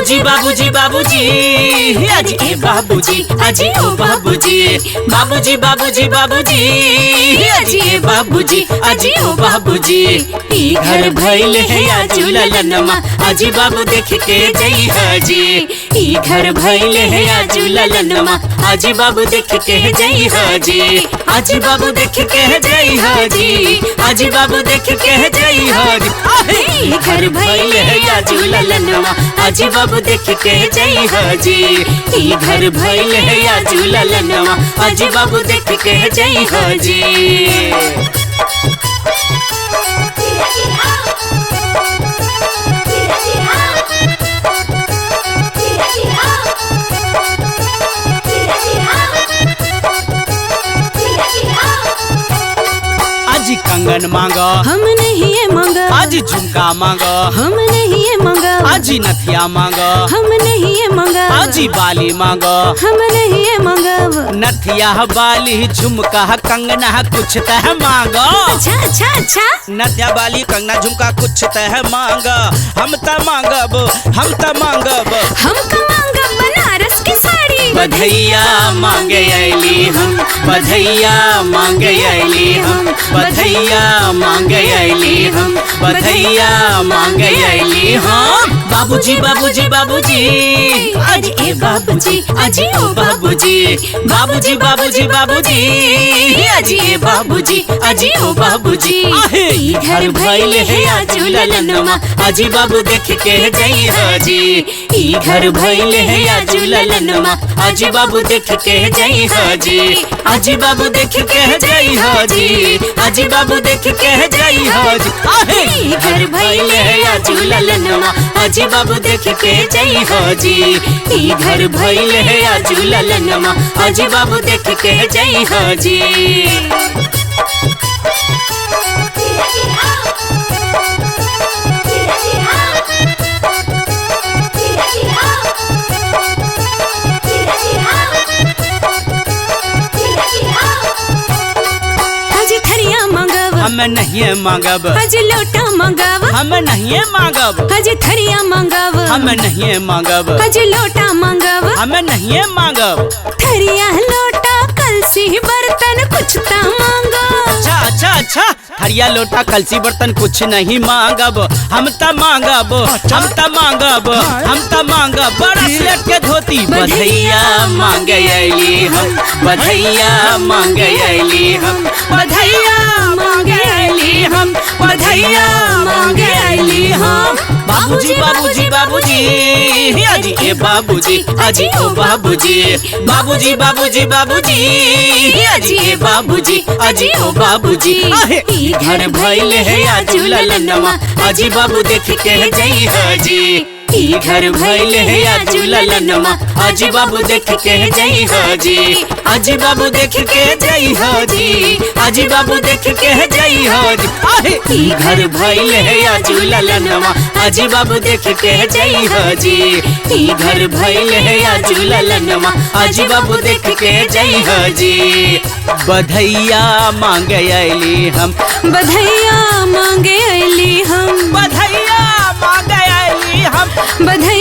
बाबूजी बाबूजी बाबूजी अजी ए बाबूजी अजी ओ बाबूजी बाबूजी बाबूजी बाबूजी अजी ए बाबूजी अजी ओ बाबूजी ई घर भइल है आजू ललनमा अजी बाबू देख के जई हाजी ई घर भइल है आजू ललनमा अजी बाबू देख के जई हाजी अजी बाबू देख के जई हाजी अजी बाबू देख के जई हाजी ई घर भइल है आजू ललनमा अजी बाबू देख के जई हाजी ई घर भइल है आजू ललनमा अजी बाबू देख के जई हाजी। अजी कंगन मांगा हम नहीं ये मांगा, अजी झुमका मांगा हम नहीं ये मांगा, अजी नथिया मांगा हम नहीं ये मांगा, अजी बाली मांगा हम नहीं ये मांगा। नथिया बाली झुमका कंगना कुछ तह मांगा। अच्छा अच्छा अच्छा नथिया बाली कंगना झुमका कुछ तह मांगा हम त मांगब हम त मांगब हमका मांगा बनारस की साड़ी। बधैया मांगे अली हम बधैया मांगे अली हम बधैया मांगे अली हम बधैया मांगे अली हम। बाबूजी बाबूजी बाबूजी अजी ए बाबूजी अजी ओ बाबूजी बाबूजी बाबूजी बाबूजी अजी ए बाबूजी अजी ओ बाबूजी ई घर भइल है आजू ललनमा अजी बाबू देख के जई हाजी ई घर भइल है आजू ललनमा अजी बाबू देख के जई हाजी अजी बाबू देख के जई हाजी अजी बाबू देख के जई हाजी ई घर भइल है आजू ललनमा अजी बाबू देख के जई हाजी ई घर भइल है आजू ललनमा अजी बाबू देख के जई हाजी। अजी थरिया मांगब हम नहीं मांगब अजी लोटा मांगब हम नहीं मांगब अजी थरिया मांगब हम नहीं मांगब अजी लोटा मांगब हम नहीं मांगब थरिया लोटा कलसी बर्तन कुछ ता मांगो। अच्छा अच्छा अच्छा हरिया लोटा कलसी बर्तन कुछ नहीं मांगब हम त मांगब हम त मांगब हम त मांगब बड़ा सिलेट के धोती। बधैया मांगे अली हम बधैया मांगे अली हम बधैया मांगे अली हम बधैया मांगे अली हम। बाबूजी बाबूजी बाबूजी अजी ए बाबूजी अजी ओ बाबूजी बाबूजी बाबूजी बाबूजी अजी ए बाबूजी अजी ओ बाबूजी ई घर भइल है आजू ललनमा अजी बाबू देख के जई हाजी ई घर भइल है आजू ललनमा अजी बाबू देख के जई हाजी अजी बाबू देख के जई हाजी अजी बाबू देख के जई हाजी ई घर भइल है आजू ललनमा अजी बाबू देख के जई हाजी ई घर भइल है आजू ललनमा अजी बाबू देख के जई हाजी। बधैया मांगे अली हम बधैया मांगे अली हम बधैया मांगे अली हम बधैया